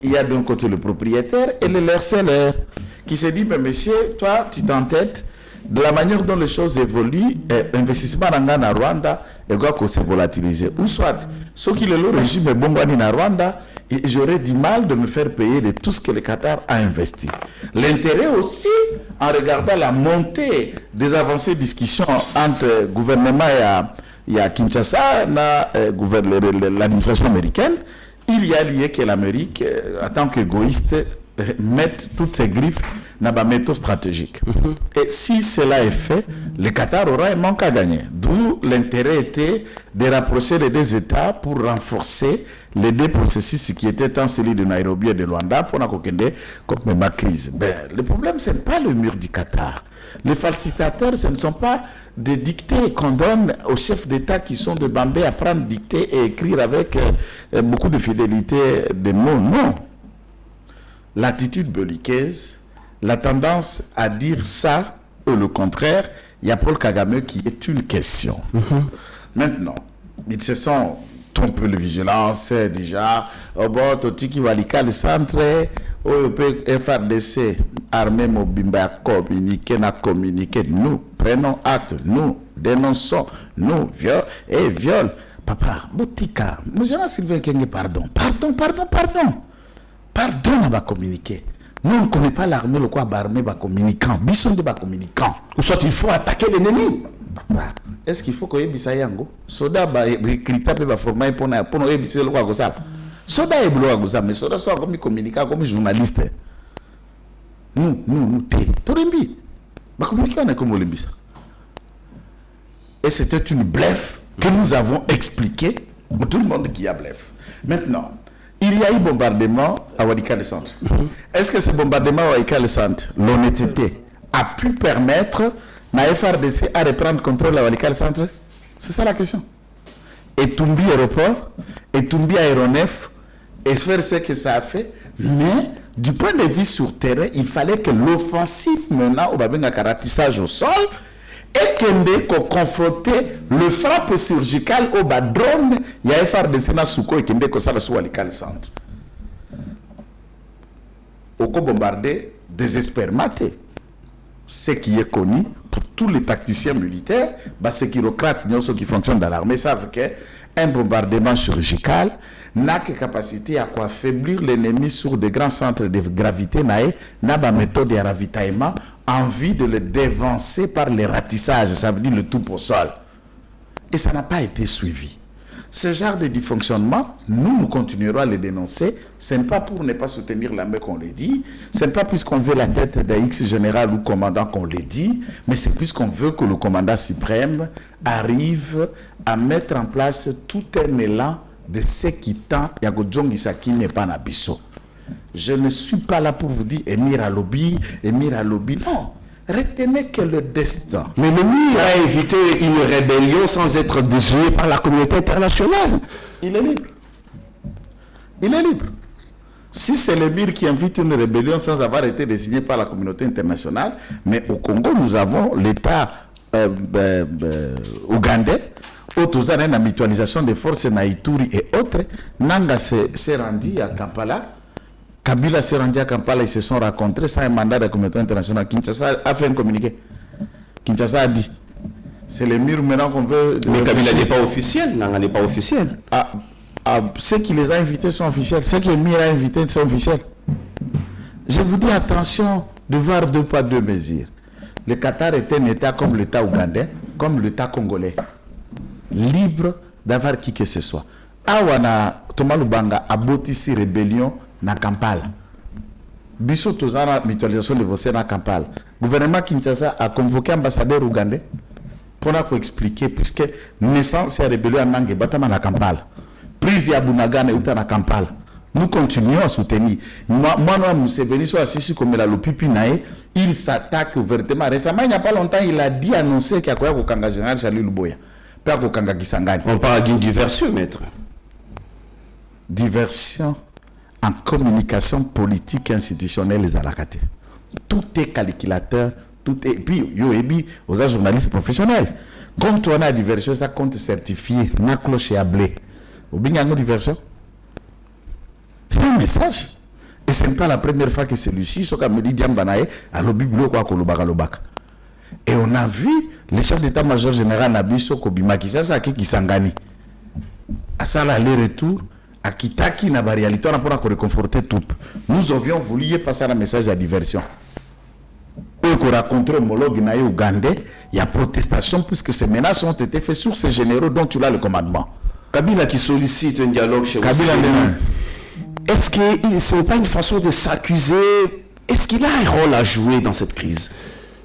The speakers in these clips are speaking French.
Il y a d'un côté le propriétaire et le leur seller qui se dit, mais monsieur, toi, tu t'entêtes de la manière dont les choses évoluent, investissement en Rwanda, et quoi qu'on s'est volatilisé. Ou soit, ce qui est le régime est bon en Rwanda, et j'aurais du mal de me faire payer de tout ce que le Qatar a investi. L'intérêt aussi, en regardant la montée des avancées discussions entre le gouvernement et Kinshasa, l'administration américaine, il y a lié que l'Amérique, en tant qu'égoïste, mette toutes ses griffes dans la méthode stratégique. Et si cela est fait, le Qatar aura un manque à gagner. D'où l'intérêt était de rapprocher les deux États pour renforcer les deux processus qui étaient tant celui de Nairobi et de Luanda pour n'accorder comme ma crise. Ben, le problème, ce n'est pas le mur du Qatar. Les falsificateurs, ce ne sont pas des dictées qu'on donne aux chefs d'État qui sont de Bambé à prendre dictée et écrire avec beaucoup de fidélité des mots. Non. L'attitude belliqueuse, la tendance à dire ça ou le contraire, il y a Paul Kagame qui est une question. Maintenant, ils se sont trompés de vigilance déjà. Au bord, Totiki Valika, le centre, FRDC, armée Mobimba, communiqué, n'a communiqué. Nous prenons acte, nous dénonçons, nous viol. Papa, Boutika, nous avons Sylvain Kenge, pardon, on va communiquer. Nous, on ne connaît pas l'armée, le quoi, l'armée va communicant. Bisson de communicant. Ou soit il faut attaquer l'ennemi. Est-ce qu'il faut que Ebisa Yango Soda va écrire va former pour nous Ebisa le quoi que ça. Soda est bloqué comme ça, mais Soda soit comme communicant, comme journaliste. Nous, tout le monde. Va communiquer, on est comme Olympia. Et c'était une bleffe que nous avons expliqué à tout le monde qui a bleffe. Maintenant, il y a eu bombardement à Walikale Centre. Est-ce que ce bombardement à Walikale Centre, l'honnêteté, a pu permettre à FRDC à reprendre contrôle à Walikale Centre? C'est ça la question. Et Tumbi aéroport, et Tumbi aéronef, et faire ce que ça a fait. Mais du point de vue sur terrain, il fallait que l'offensive menant au Babenga karatissage au sol et qu'on confrontait le frappe surgical au drone, il y a FRDC na Souko et qu'on ça sur Walikale Centre. Au bombardé, désespérément. Ce qui est connu pour tous les tacticiens militaires, ces chirocrates ceux qui fonctionnent dans l'armée savent qu'un bombardement chirurgical n'a que capacité à affaiblir l'ennemi sur des grands centres de gravité, n'a pas méthode de ravitaillement en vue de le dévancer par les ratissages, ça veut dire le tout au sol. Et ça n'a pas été suivi. Ce genre de dysfonctionnement, nous continuerons à les dénoncer. Ce n'est pas pour ne pas soutenir l'armée qu'on le dit. Ce n'est pas puisqu'on veut la tête d'un X général ou commandant qu'on le dit, mais c'est puisqu'on veut que le commandant suprême arrive à mettre en place tout un élan de ce qui tend Yagodjongi Saki n'est pas Nabiso. Je ne suis pas là pour vous dire Emir Alobi. Non. Retenez que le destin. Mais le MIR a évité une rébellion sans être désigné par la communauté internationale. Il est libre. Si c'est le MIR qui invite une rébellion sans avoir été désigné par la communauté internationale, mais au Congo, nous avons l'État ougandais, autour la mutualisation des forces Naïtouri et autres. Nanga s'est rendu à Kampala. Kabila s'est rendu à Kampala, ils se sont rencontrés sans un mandat de la communauté internationale. Kinshasa a fait un communiqué. Kinshasa a dit, c'est le mur maintenant qu'on veut... Mais Kabila n'est pas officiel, Nanga n'est pas officiel. Ceux qui les ont invités sont officiels, ceux que le mur a invités sont officiels. Je vous dis attention de voir deux poids, deux mesures. Le Qatar est un État comme l'État ougandais, comme l'État congolais. Libre d'avoir qui que ce soit. Awana Thomas Lubanga a bâti rébellion na Kampala. Biso tozana mutualisation de voce na Kampala. Gouvernement Kinshasa a convoqué ambassadeur ougandais pour expliquer puisque naissance et rébellion en Nangue batama na Kampala. Prise ya Bunagana uta na Kampala. Nous continuons à soutenir. Moi, Museveni soit assis comme la Lopipi nae, il s'attaque ouvertement. Récemment, il n'y a pas longtemps, il a dit annoncer qu'il y a quoi au Kanga général Charles Luboya. Pas au Kanga Kisangani. On parle d'une diversion, maître. Diversion en communication politique et institutionnelle les alakate. Tout est calculateur, tout est... Puis, aux journalistes professionnels. Quand on a diversion, ça compte certifié, na cloche et à blé. Au bingango diversion. C'est un message. Et ce n'est pas la première fois que celui-ci, ce qu'a me dit Diambanae, à l'obiblo quoi kolobaka. Et on a vu le chef d'état-major général Nabiso Kobimaki, ça qui sangani. À ça, l'aller-retour, à Kitaki, na réalité, on a pour réconforter tout. Nous avions voulu passer un message à diversion. Eux qui ont rencontré homologue na Ougandais, il y a protestation puisque ces menaces ont été faites sur ces généraux dont tu as le commandement. Kabila qui sollicite un dialogue chez Kabila est-ce que ce n'est pas une façon de s'accuser? Est-ce qu'il a un rôle à jouer dans cette crise?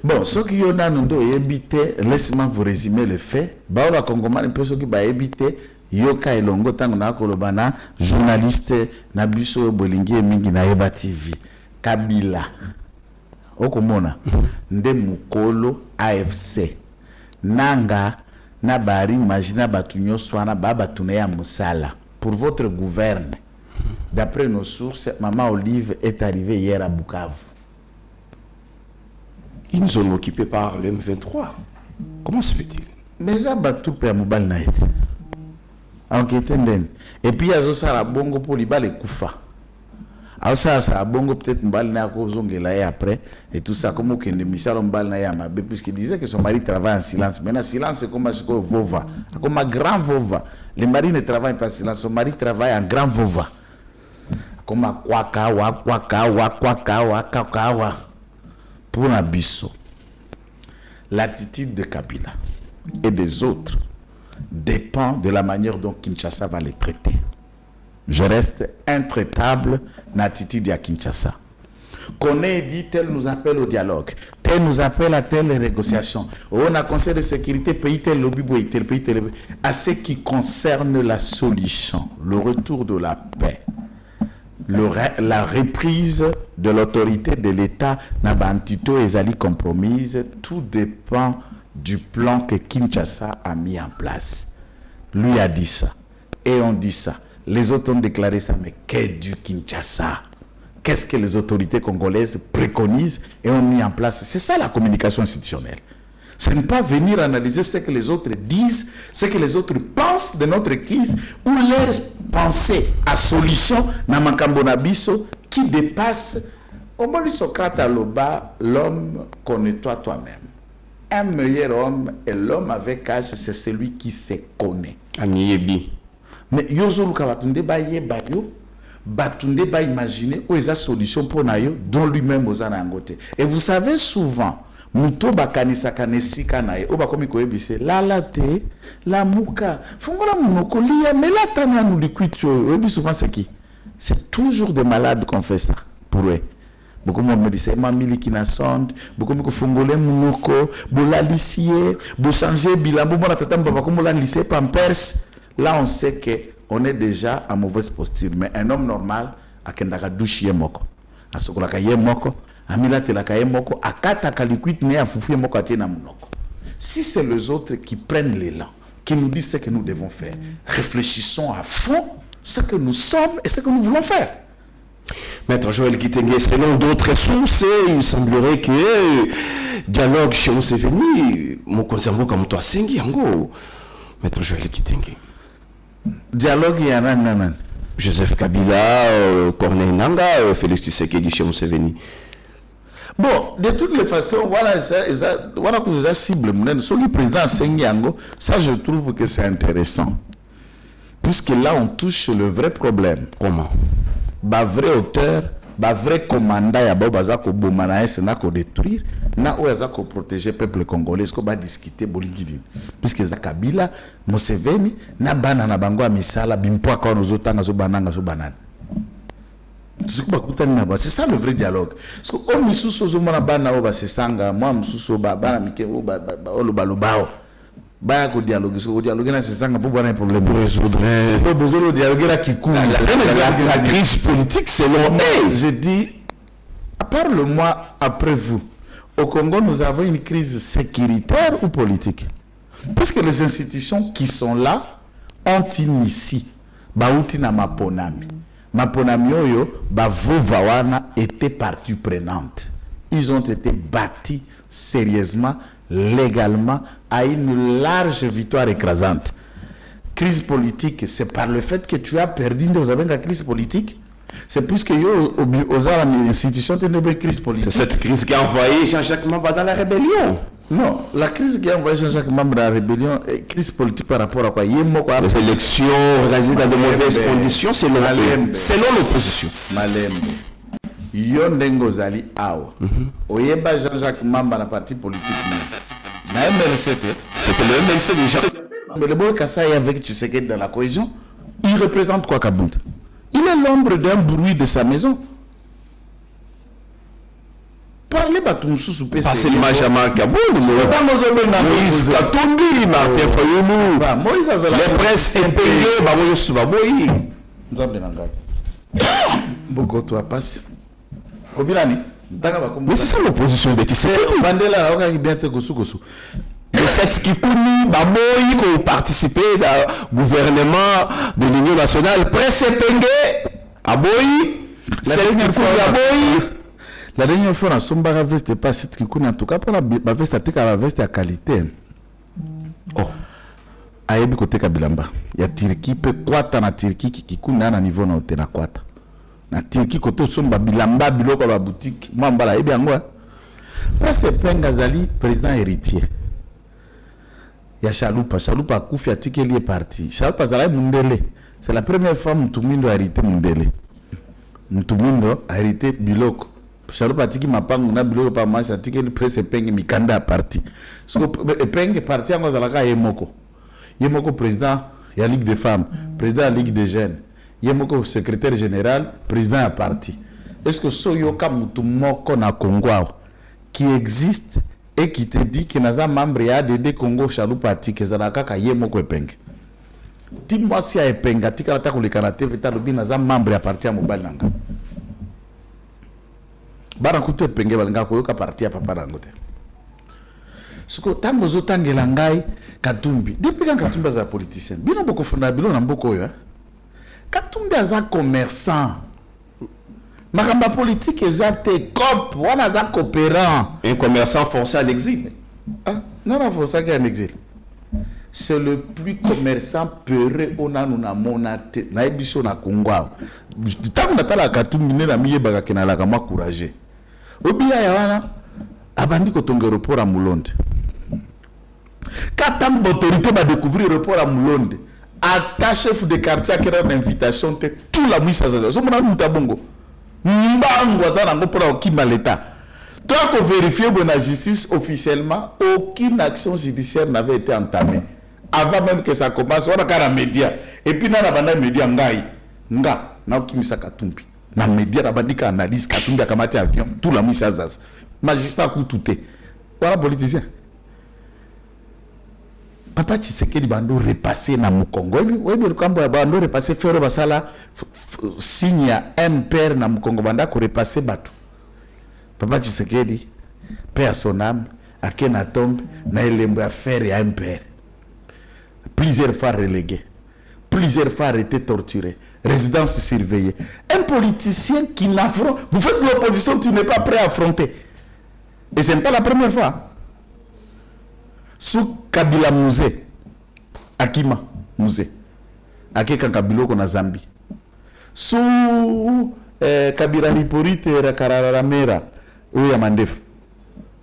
Bon, ceux qui ont évité, laissez-moi vous résumer le fait. Baola Congomani, ceux qui ont évité, Yoka Elongo Tangona Kolobana, journaliste Nabiso Bolingi Mingi Naeba TV, Kabila, Okomona, Nde Mukolo AFC, Nanga, Nabari, Imagina Batunyo Swana, Babatunea Moussala. Pour votre gouverne, d'après nos sources, Maman Olive est arrivée hier à Bukavu. Une zone occupée par le M23. Comment se fait-il? Mais ça va tout faire mobile night. Et puis il y a ça bongo pour les Koufa. Alors ça bongo peut-être mbal na ko zongela et après et tout ça comme que misalo mbal na ya mabe puisqu'il disait que son mari travaille en silence. Maintenant silence c'est comme vova, comme un grand vova. Le mari ne travaille pas en silence, son mari travaille en grand vova. Comme un kwakawa. Pour Nabiso, l'attitude de Kabila et des autres dépend de la manière dont Kinshasa va les traiter. Je reste intraitable l'attitude de Kinshasa. Qu'on ait dit tel nous appelle au dialogue, tel nous appelle à telle négociation. On a conseil de sécurité, pays tel lobby, tel pays tel. À ce qui concerne la solution, le retour de la paix, la reprise de l'autorité de l'État Nabantito et Zali compromise, tout dépend du plan que Kinshasa a mis en place. Lui a dit ça. Et on dit ça. Les autres ont déclaré ça. Mais qu'est du Kinshasa? Qu'est-ce que les autorités congolaises préconisent et ont mis en place? C'est ça la communication institutionnelle. Ce n'est pas venir analyser ce que les autres disent, ce que les autres pensent de notre crise ou leurs pensées à solution na makambo na biso qui dépasse. Au moins, Socrate à l'oba, l'homme connais-toi toi-même. Un meilleur homme et l'homme avec âge, c'est celui qui se connaît. Amiyebi. Mais yozolu kabatunde ba yeba yo, batunde ba imaginer où est la solution pour nayo dont lui-même aux anangote. Et vous savez souvent muto bakanisa kanesika naye oba komi koyebise lala te la muka fungola munoko liya mela tana nous liquito obi souvent c'est qui? C'est toujours des malades qu'on fait ça pour eux. Beaucoup me disent c'est mamili qui na sonde, beaucoup me fungole munoko, bola lissier, bo changer bilambo bona tata mbaba comme la lycée pampers. Là on sait que on est déjà en mauvaise posture, mais un homme normal a kendaka douche moko. Asokola ka moko. Si c'est les autres qui prennent l'élan, qui nous disent ce que nous devons faire, réfléchissons à fond ce que nous sommes et ce que nous voulons faire. Maître Joël Kitenge, selon d'autres sources, il semblerait que dialogue chez Museveni, mon conservo comme toi, Sengi Yango. Maître Joël Kitenge. Dialogue, il y en a un. Joseph Kabila, Corneille Nanga, Félix Tshisekedi chez Museveni. Bon, de toutes les façons, voilà que vous avez cible. Sur le président Sengiango, ça je trouve que c'est intéressant. Puisque là, on touche le vrai problème. Comment? Bah, vrai auteur, bah, vrai commandant, il y a Bazako Boumanaï, c'est là qu'on détruire. Na où est-ce qu'on protéger le peuple congolais, qu'on va discuter Bolingidi. Puisque Kabila, Museveni, na banana bango a misala, bimpoa quand nous autres, nous banana, nous banana. C'est ça le vrai dialogue. Parce que on misuso zomana bana oba sesanga, moi misuso bana mike oba oloba lobao. Ba ko dialogue, so dialogue na sesanga pour avoir un problème de résoudre. C'est pas besoin de dialoguer là qui coule. La crise politique, c'est long. Je dis, à part le mois après vous, au Congo, nous avons une crise sécuritaire ou politique. Parce que les institutions qui sont là ont initié Baouti na Maponami. Maponami oyo, Bavovawana était partie prenante. Ils ont été bâtis sérieusement, légalement, à une large victoire écrasante. Crise politique, c'est par le fait que tu as perdu, nous avons une crise politique. C'est plus que aux institutions de une crise politique. C'est cette crise qui a envoyé Jean-Jacques Mamba dans la rébellion. Non, la crise qui a envoyé Jean-Jacques Mamba dans la rébellion est crise politique par rapport à quoi? Les élections organisées dans de mauvaises conditions, selon l'opposition. Malembe. Yondengo Zali Awa. Oyeba Jean-Jacques Mamba dans le parti politique. Na MLC. C'était le MLC déjà. Mais le bon Kassai avec Tshisekedi dans la cohésion, il représente quoi Kabund? Il est l'ombre d'un bruit de sa maison. Parlez Batumsou sous PC. Pas seulement Jamal Kaboul, Moïse Katumbi, Martin Fayoulou, Moïse Azala. les princes impayés, Bamoyo Soubaboyi. Nzambe Nangai. Boko toi passe. Kobilani. Mais c'est ça l'opposition de Tshisekedi. Mandela, on a bien te gosu gosu. Le 7 Kikouni, Bamoyi, qui ont participé au gouvernement de l'Union nationale, Prince Penge, Aboyi, 7 Kikouni, Aboyi. La dernière fois, on a sombé la veste, pas 7 Kikouni, en tout cas, pour la veste, la veste à qualité. Oh. Ayebi côté Kabilamba. Il y a Turquie, peut quoi na Turquie qui Kikouni à niveau na hôtel na quoi. Na Turquie, côté somba Bilamba, biloko la boutique. Moi, mbala, ebi angwa. Prince Penge Azali, président héritier. Il y a Chaloupa. Chaloupa a koufi atike lié parti. Chaloupa Zalaï Mundele. C'est la première fois que Mtumindo a hérité Mundele. Mtumindo a hérité Biloko. Chaloupa atiki mapangu na Biloko pa mach atike li presse Penge Mikanda a parti. So Penge parti ango Zalaka Yemoko. Yemoko président de la Ligue des femmes, président de la Ligue des jeunes. Yemoko secrétaire général, président a parti. Est-ce que Soyoka Mutumoko na Congo qui existe et qui te dit que naza membre ya ADD Congo Chaloupa atike Zalaka ka Yemoko Penge. Dis-moi si a Penge tika la ta kolekana TV ta lobi naza membre ya parti ya mobile nanga. Bara kutu Penge balinga koyoka parti ya papa nango te. Soko tango zo tangela ngai Katumbi. Depuis quand Katumbi aza politicien, bino boko funda bilo na mboko yo. Katumbi aza commerçant. Makamba politique ezate cop, wana aza coopérant. Un commerçant forcé à l'exil. Ah, non, non, forcé à l'exil. C'est le plus commerçant peureux on a nous na monate na ebiso na Congo. Tango natala Katumbi ne na miye baka kenala kama courage. Obiya ya wana abandi ko tonga aéroport à Mulonde. Quand tant d'autorité va découvrir l'aéroport à Mulonde, à chef de quartier qui a une invitation, tout la mise à ça. So mona muta bongo. Mbango za nango pour okima l'état. Toi qu'on vérifie que la justice officiellement aucune action judiciaire n'avait été entamée avant même que ça commence. On a qu'à la média et puis na banda média ngai na okimisa Katumbi. Na média na bandika analyse Katumbi akamati avion tout la mise à ça. Magistrat coutouté. Voilà politicien. Papa Tshisekedi bando repasser na Mukongo. Oui, le cambo bando repasser faire basala signe ya MPR na Mukongo banda ko repasser bato. Papa Tshisekedi paix à son âme à Kenatombe na elembo ya faire ya MPR. Plusieurs fois relégué, plusieurs fois arrêté, torturé, résidence surveillée. Un politicien qui n'affronte, vous faites de l'opposition, tu n'es pas prêt à affronter. Et ce n'est pas la première fois. Sous Kabila Musée, Akima Musée, Akeka Kabilo na Zambie. Sous Kabila Riporite Rakararamera, Ouya Mandef.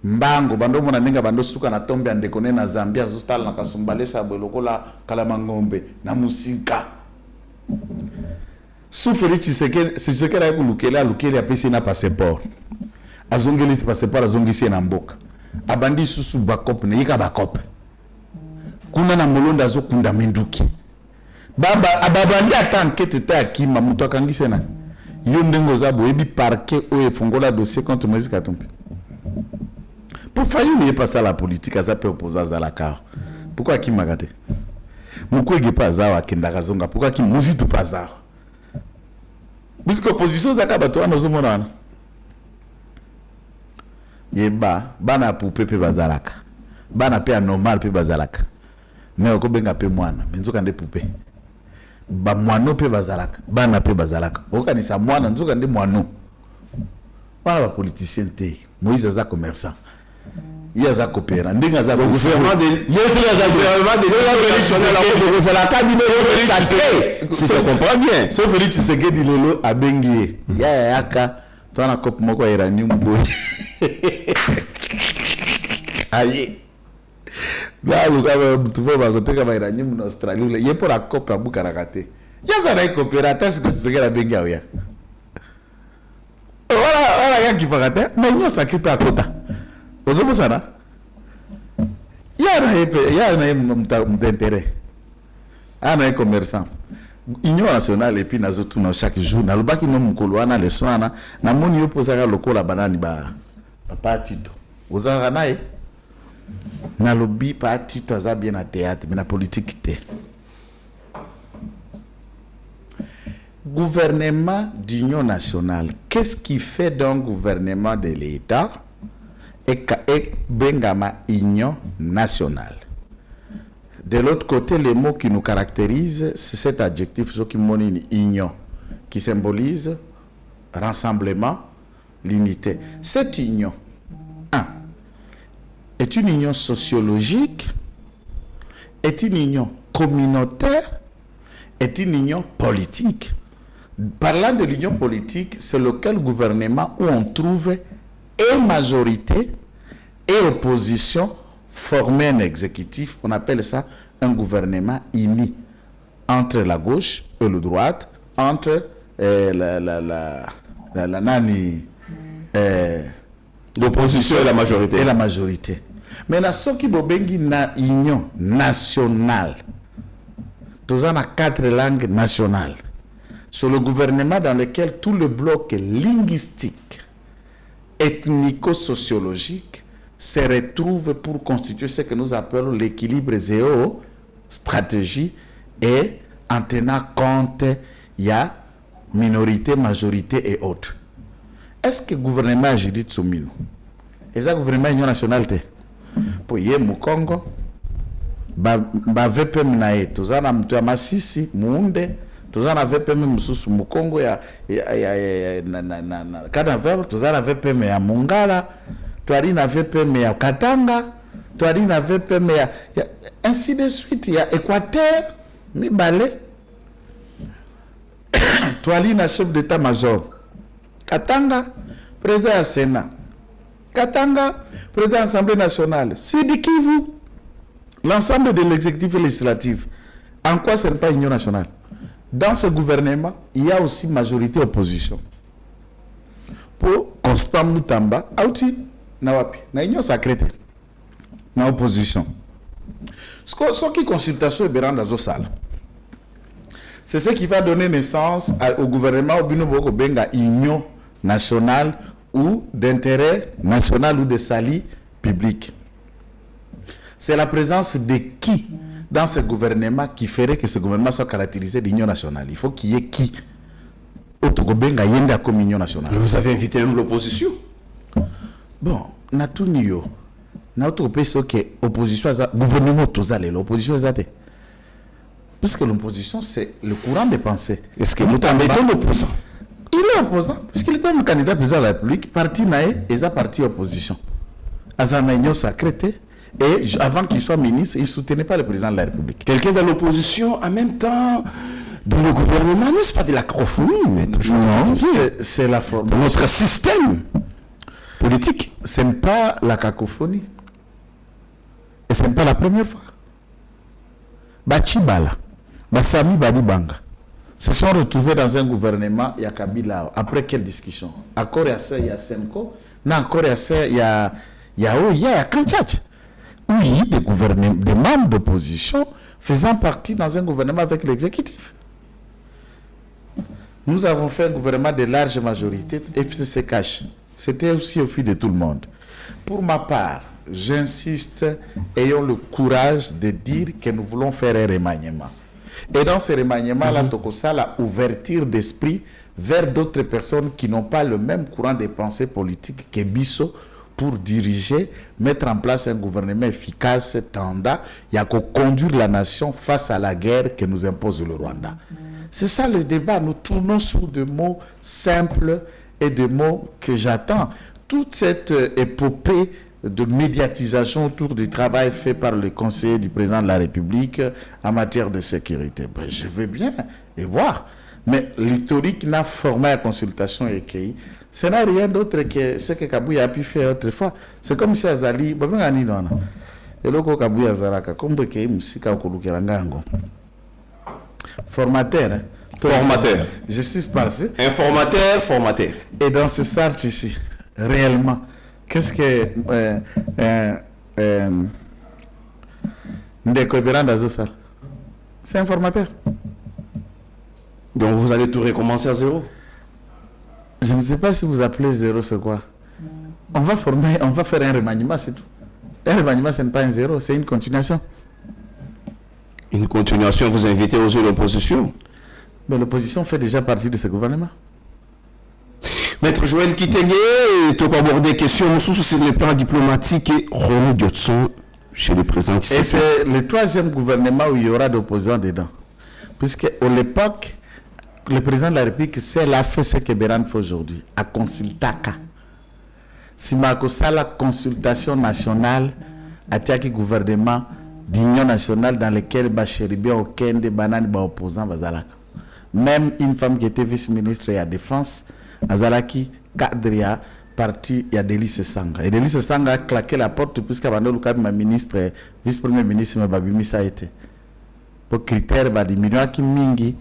Mbango, bando mona nenga bando suka na tombe andekone na Zambia, Zostal na Kasumbale Sabolokola, Kalamangombe, na Musika. Sous Félix Tshisekedi Lukele apesi na passeport. Azongeli passeport azongisi na mboka. Abandi susu bakop ne yika bakop. Kuna na molonda zo kunda minduki. Baba ababandi atankete ta akima muto akangise na. Yo ndengo zabo ebi parquet o efongola dossier contre Moïse Katumbi. Pour Fayou n'est pas ça la politique, ça peut opposer à la carte. Pourquoi qui m'a gâté? Pourquoi il n'est pas ça à Kendakazonga? Pourquoi qui m'a tout pas ça? Parce que l'opposition, ça va toi, nous sommes Yeba, bana poupée pe bazalaka. Bana pe anormal pe bazalaka. Mais on benga pe mwana, menzoka nde poupée. Ba mwano pe bazalaka, bana pe bazalaka. Okanisa mwana nzoka nde mwano. Voilà ba politicien te. Moïse aza commerçant. il y a ça coopérant. Le gouvernement de c'est la cabinet sacré. Si tu comprends bien. Sauf que tu sais que Dilelo a bengué. Il y a Yaka. Toi, la cop moko iranium boy. Aïe. Là, tu vois, côté comme iranium en Australie, il y a pour la cop à Boukarakate. Il y a ça coopérateur, c'est que tu sais que la bengue. Voilà, il y a qui parle. Mais il y a ça qui peut à côté. Vous avez ça? Il y a un intérêt. Il y a un commerçant. Union nationale et puis nous autres chaque jour. Dans le bac, nous avons un les soins. Nous avons posé le col à banane. Pas tito. Vous avez un lobby, pas tito, ça bien à théâtre, mais la politique. Gouvernement d'union nationale. Qu'est-ce qui fait d'un gouvernement de l'État et Bengama union nationale? De l'autre côté, les mots qui nous caractérisent, c'est cet adjectif, ce qui monnaie union, qui symbolise rassemblement, l'unité. Cette union, est une union sociologique, est une union communautaire, est une union politique. Parlant de l'union politique, c'est lequel gouvernement où on trouve et majorité et opposition former un exécutif. On appelle ça un gouvernement uni entre la gauche et la droite, entre l'opposition et la majorité. Et la majorité. Maintenant, ce qui est une union nationale, tous en a 4 langues nationales. Sur le gouvernement dans lequel tout le bloc linguistique, ethnico-sociologique se retrouve pour constituer ce que nous appelons l'équilibre stratégie et en tenant compte, il y a minorité, majorité et autres. Est-ce que le gouvernement a dit Tsumino? Est-ce que le gouvernement union nationale? Pour y aller au Congo, VPM nae, tous en a Masisi, Muunde, tous en a VPM Mususu Mukongo ya Kadaver, tous en a VPM ya Mongala, tous en a VPM ya Katanga, tous en a VPM ya ainsi de suite, il y a Équateur, Mibale, tous en a chef d'état-major, Katanga, président du Sénat, Katanga, président de l'Assemblée nationale, Sidi Kivu, l'ensemble de l'exécutif législatif. En quoi ce n'est pas union nationale? Dans ce gouvernement, il y a aussi majorité opposition. Pour Constant Moutamba, Aouti, Nawapi, na union sacrée, na opposition. Ce qui consultation est bien dans la salle. C'est ce qui va donner naissance au gouvernement au Binobo Benga union nationale ou d'intérêt national ou de salut public. C'est la présence de qui dans ce gouvernement qui ferait que ce gouvernement soit caractérisé d'union nationale. Il faut qu'il y ait qui Otogobenga yenda comme union nationale. Vous avez invité même l'opposition. Bon, Natunio, notre pays que opposition, gouvernement tozale, l'opposition est puisque l'opposition c'est le courant de pensée. Est-ce que vous avez été opposant? Il est opposant, puisqu'il était un candidat président de la République, parti naé, et ça parti opposition. Azanaïnio sacré, et avant qu'il soit ministre, il ne soutenait pas le président de la République. Quelqu'un dans l'opposition, en même temps, dans le gouvernement, n'est-ce pas de la cacophonie, maître? Non, c'est la forme. Notre système politique. Ce n'est pas la cacophonie. Et ce n'est pas la première fois. Bachibala, Basami Badibanga se sont retrouvés dans un gouvernement, il y a Kabila. Après quelle discussion? Encore il y a ça, il y a Semko. Non, encore il y a ça, il y a Kanchach. Oui, des membres d'opposition faisant partie dans un gouvernement avec l'exécutif. Nous avons fait un gouvernement de large majorité, FCC cache. C'était aussi au fil de tout le monde. Pour ma part, j'insiste, ayons le courage de dire que nous voulons faire un remaniement. Et dans ce remaniement-là, Tokosa, la ouverture d'esprit vers d'autres personnes qui n'ont pas le même courant de pensée politique que Bisso pour diriger, mettre en place un gouvernement efficace, tendant, il y a qu'à conduire la nation face à la guerre que nous impose le Rwanda. C'est ça le débat. Nous tournons sur des mots simples et des mots que j'attends. Toute cette épopée de médiatisation autour du travail fait par le conseiller du président de la République en matière de sécurité. Ben, je veux bien et voir. Mais l'historique n'a formé la consultation écrite. Ce n'est rien d'autre que ce que Kabouya a pu faire autrefois. C'est comme si Azali, et le Kabouya Zaraka, comme que Moussika Okolukerangango. Formateur. Hein? Formateur. Je suis passé. Informateur, formateur. Et dans ce sens ici, réellement, qu'est-ce que Ndeko Beranda Zosa? C'est un formateur. Donc vous allez tout recommencer à zéro? Je ne sais pas si vous appelez zéro, c'est quoi? On va former, on va faire un remaniement, c'est tout. Un remaniement, ce n'est pas un zéro, c'est une continuation. Une continuation, vous invitez aux yeux de l'opposition? Mais l'opposition fait déjà partie de ce gouvernement. Maître Joël Kitenge, tu as abordé des questions sur le plan diplomatique et René Diotson chez le président. Et c'est le troisième gouvernement où il y aura d'opposants dedans. Puisque à l'époque, le président de la République, c'est la fait ce que Béran fait aujourd'hui, à consultaka. Si Makosa la consultation nationale, à Tiaki gouvernement d'union nationale dans lequel Bachéribia Okende, Banani, opposant Bazalaka. Même une femme qui était vice-ministre de la Défense, Azalaki, Kadria, parti, il y a Delis Sanga. Et Delis Sanga a claqué la porte puisqu'il y a ma ministre, vice-premier ministre, mais Babimi ça a été. Pour critère, diminuer qui mingi,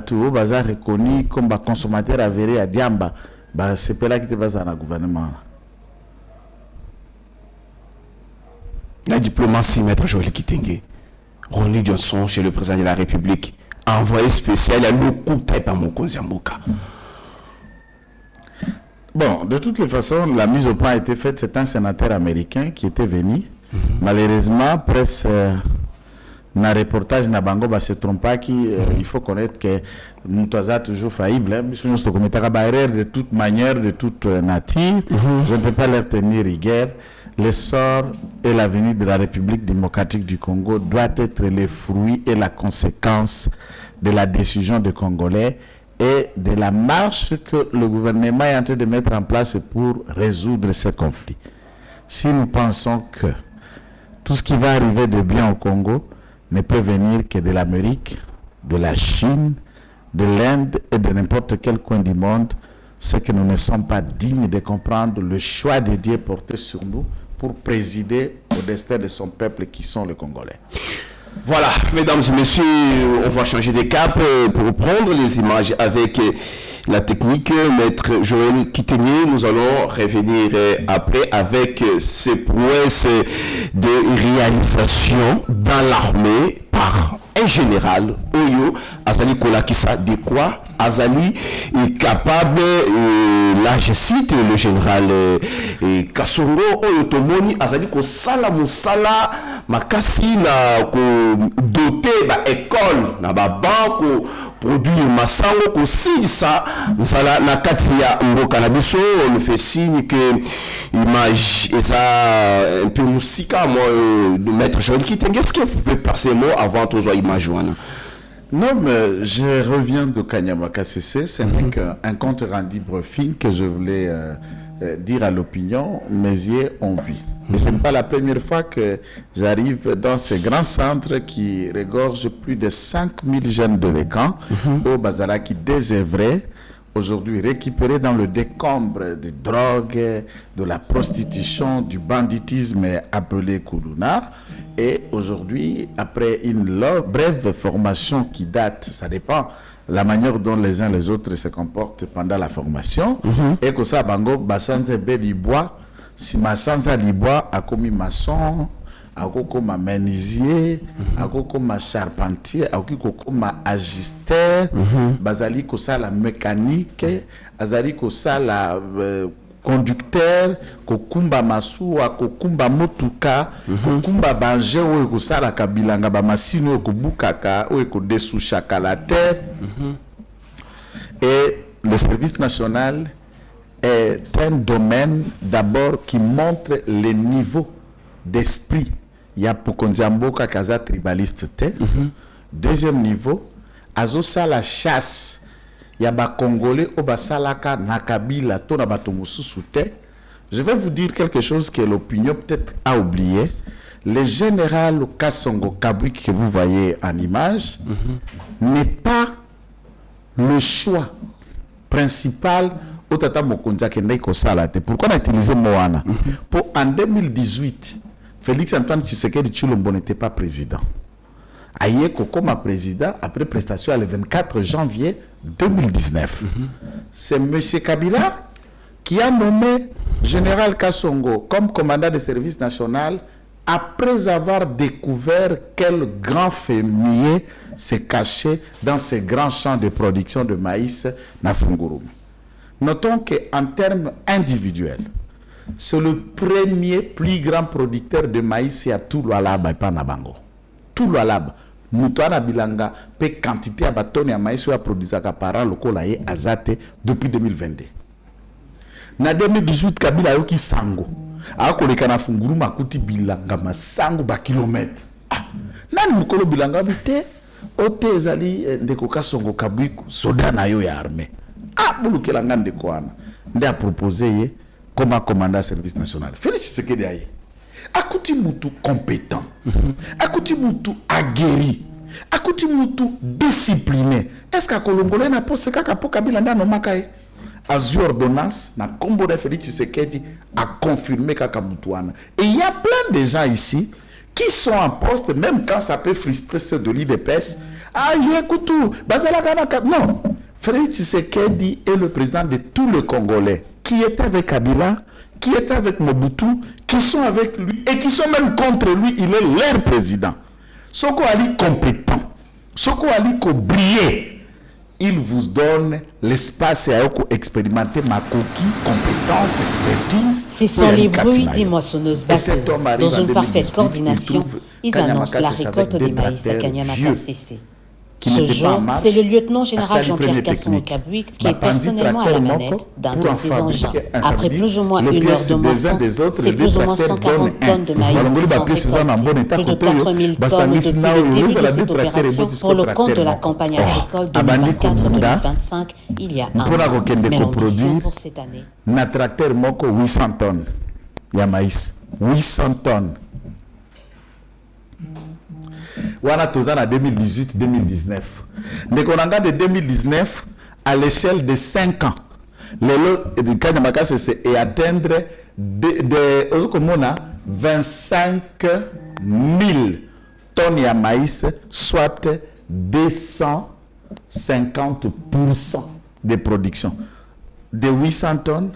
tout baza reconnu comme consommateur avéré à Diamba, c'est pas là qui était basé dans le gouvernement. La diplomatie, Maître Joël Kitenge, René Diotson chez le président de la République, envoyé spécial à l'Okuta et pas mon Konziamboka. Bon, de toutes les façons, la mise au point a été faite. C'est un sénateur américain qui était venu. Malheureusement, presse, dans le reportage, Nabango se trompe il faut connaître que nous sommes toujours faillibles. Nous sommes erreur de toute manière, de toute nature. Je ne peux pas leur tenir rigueur. L'essor et l'avenir de la République démocratique du Congo doit être le fruit et la conséquence de la décision des Congolais et de la marche que le gouvernement est en train de mettre en place pour résoudre ces conflits. Si nous pensons que tout ce qui va arriver de bien au Congo ne peut venir que de l'Amérique, de la Chine, de l'Inde et de n'importe quel coin du monde, c'est que nous ne sommes pas dignes de comprendre le choix de Dieu porté sur nous pour présider au destin de son peuple qui sont les Congolais. Voilà, mesdames et messieurs, on va changer de cap pour prendre les images avec la technique. Maître Joël Kitenge, nous allons revenir après avec ces prouesses de réalisation dans l'armée par un général Oyo Azali Kolakisa de quoi Azali est capable, là je cite le général Kasongo Oyo Tomoni Azali ko sala musala makasi na ko doté ba école na ba banque produire masango ko silisa zala na kati ya mboka na biso. On me fait signe que image eza un peu musika moi de Maître Joël Kitenge. Est-ce que vous pouvez passer mot avant tous les images? Non, mais je reviens de Kanyamaka CC. C'est un compte rendu briefing que je voulais dire à l'opinion. Mes yeux ont vu. Et ce n'est pas la première fois que j'arrive dans ces grands centres qui regorgent plus de 5000 jeunes de l'écran au Bazala qui désœuvrés, aujourd'hui récupérés dans le décombre de drogue, de la prostitution, du banditisme appelé Koulouna. Et aujourd'hui, après une brève formation qui date, ça dépend la manière dont les uns les autres se comportent pendant la formation, et que ça, Bango, Bassanze Belibois, si Massanza Libois a commis maçon, a commis menuisier, a commis charpentier, a commis agisteur, Bazali Kosa la mécanique, Azali Kosa la conducteur, kokumba masu, kokumba motuka, kokumba banje, ou kosa la kabilanga ba masino, ou kobukaka, ou kodesushaka la terre. Et le service national est un domaine d'abord qui montre le niveau d'esprit. Il y a Pokondiamboka Kaza tribaliste. Deuxième niveau, Azosa la chasse. Il y a des Congolais au Basalaka Nakabila Tona Batomusu Soute. Je vais vous dire quelque chose que l'opinion peut-être a oublié. Le général Kasongo Kabwik que vous voyez en image n'est pas le choix principal au Tata Mokonza Kendai Kosalate. Pourquoi on a utilisé Moana? Pour en 2018, Félix Antoine Tshisekedi Tshilombo n'était pas président. Ayeko comme président après prestation le 24 janvier 2019. C'est M. Kabila qui a nommé Général Kasongo comme commandant de service national après avoir découvert quel grand fermier se cachait dans ces grands champs de production de maïs na Fungurume. Notons qu'en termes individuels, c'est le premier plus grand producteur de maïs à tout l'Alaba et pas Nabango. Tout l'Alaba. Moutoana Bilanga peut quantité à bâton et maïs à produire par an local à Zate depuis 2022. Na 2018 Kabila yoki sango. Akoleka na Funguru makuti bilanga masango ba kilomètre. Nani mukolo bilanga bité ote ezali ndeko Kasongo Kabwik soda na yo ya armée. Bulukela ngande koana. Nde a proposé ye comme commandant service national. Félix Tshisekedi aye. Akuti mutu compétent. Akuti mutu aguerri. Akuti mutu discipliné. Est-ce que Kolongolais n'a pas ce kaka po Kabila nda no makaye? Azu ordonnance na combo de Félix Tshisekedi a confirmé Kakamutouana. Et il y a plein de gens ici qui sont en poste, même quand ça peut frustrer ceux de l'IDPS. Écoute, non. Félix Tshisekedi est le président de tous les Congolais qui étaient avec Kabila, qui étaient avec Mobutu, qui sont avec lui et qui sont même contre lui. Il est leur président. Soko Ali compétent, Soko Ali ko briller. Il vous donne l'espace à expérimenter ma coquille, compétence, expertise. Ce sont les bruits des moissonneuses batteuses. Dans une parfaite coordination, ils annoncent la récolte des maïs à Kanyamaka CC. Ce jour, c'est le lieutenant-général Jean-Pierre Kasongo Kabwik qui est personnellement à la manette d'un de ces engins. Après plus ou moins une heure de moisson, c'est plus ou moins 140 tonnes de maïs qui sont récoltées. Plus de 4000 tonnes depuis le début de cette opération pour le compte de la campagne agricole 2024-2025 il y a un an. Mais l'ambition pour cette année. Na tracteur moko 800 tonnes. Il y a maïs. 800 tonnes. Wana tozana 2018-2019. Nekonanga de 2019 à l'échelle de 5 ans. Le lot de Kanyamaka c'est atteindre de 25 000 tonnes de maïs, soit 250% de production. De 800 tonnes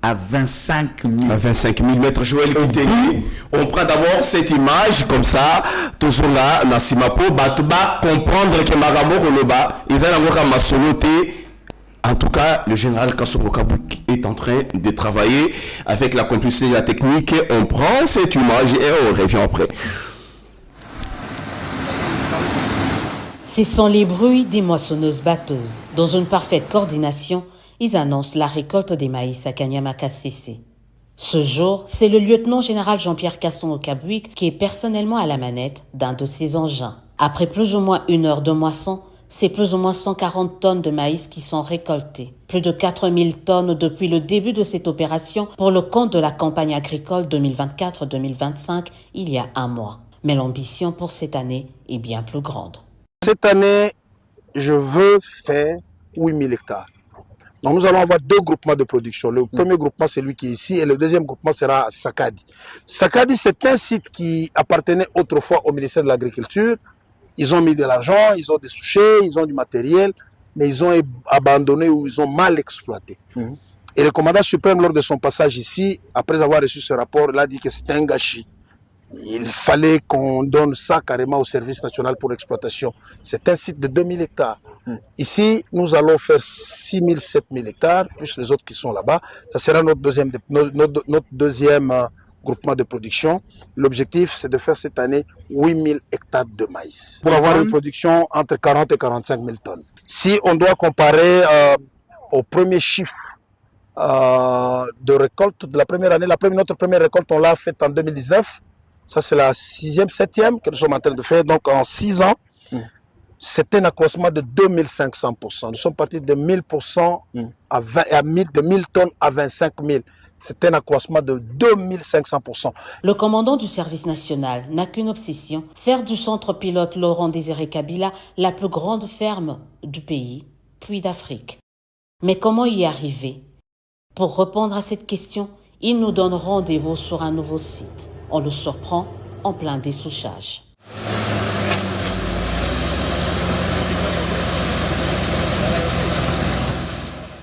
à 25 000. À 25 000 mètres. Joël Kiteni, on prend d'abord cette image comme ça, toujours là, Nasimapo, Batouba, comprendre que Maramo Roloba, ils ont encore ma soloté. En tout cas, le général Kasongo Kabwik est en train de travailler avec la complicité de la technique. On prend cette image et on revient après. Ce sont les bruits des moissonneuses batteuses. Dans une parfaite coordination, ils annoncent la récolte des maïs à Kanyamaka CC. Ce jour, c'est le lieutenant-général Jean-Pierre Kasongo Kabwik qui est personnellement à la manette d'un de ces engins. Après plus ou moins une heure de moisson, c'est plus ou moins 140 tonnes de maïs qui sont récoltées. Plus de 4000 tonnes depuis le début de cette opération pour le compte de la campagne agricole 2024-2025 il y a un mois. Mais l'ambition pour cette année est bien plus grande. Cette année, je veux faire 8000 hectares. Donc nous allons avoir deux groupements de production. Le premier groupement, c'est lui qui est ici, et le deuxième groupement sera à Sakadi. Sakadi, c'est un site qui appartenait autrefois au ministère de l'Agriculture. Ils ont mis de l'argent, ils ont des souchets, ils ont du matériel, mais ils ont abandonné ou ils ont mal exploité. Et le commandant suprême, lors de son passage ici, après avoir reçu ce rapport, il a dit que c'était un gâchis. Il fallait qu'on donne ça carrément au service national pour l'exploitation. C'est un site de 2000 hectares. Ici, nous allons faire 6000, 7000 hectares, plus les autres qui sont là-bas. Ça sera notre deuxième groupement de production. L'objectif, c'est de faire cette année 8000 hectares de maïs pour avoir une production entre 40 et 45 000 tonnes. Si on doit comparer au premier chiffre de récolte de la première année, notre première récolte, on l'a faite en 2019. Ça, c'est la 6e, 7e que nous sommes en train de faire. Donc, en 6 ans, c'est un accroissement de 2500%. Nous sommes partis de 1000% à 20, de 1000 tonnes à 25 000. C'est un accroissement de 2500%. Le commandant du service national n'a qu'une obsession, faire du centre pilote Laurent Désiré Kabila la plus grande ferme du pays, puis d'Afrique. Mais comment y arriver? Pour répondre à cette question, il nous donne rendez-vous sur un nouveau site. On le surprend en plein dessouchage.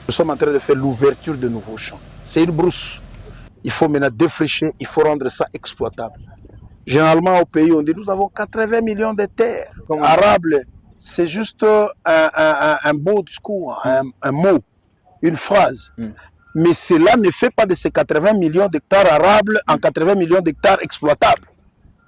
Nous sommes en train de faire l'ouverture de nouveaux champs. C'est une brousse. Il faut maintenant défricher, il faut rendre ça exploitable. Généralement, au pays, on dit nous avons 80 millions de terres arables. C'est juste un beau discours, un mot, une phrase. Mais cela ne fait pas de ces 80 millions d'hectares arables en 80 millions d'hectares exploitables.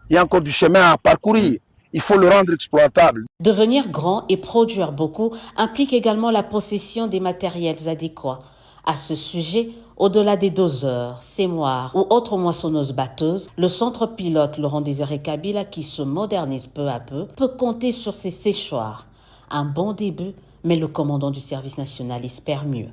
Il y a encore du chemin à parcourir. Il faut le rendre exploitable. Devenir grand et produire beaucoup implique également la possession des matériels adéquats. À ce sujet, au-delà des doseurs, sémoirs ou autres moissonneuses-batteuses, le centre pilote Laurent Désiré Kabila, qui se modernise peu à peu, peut compter sur ses séchoirs. Un bon début, mais le commandant du service national espère mieux.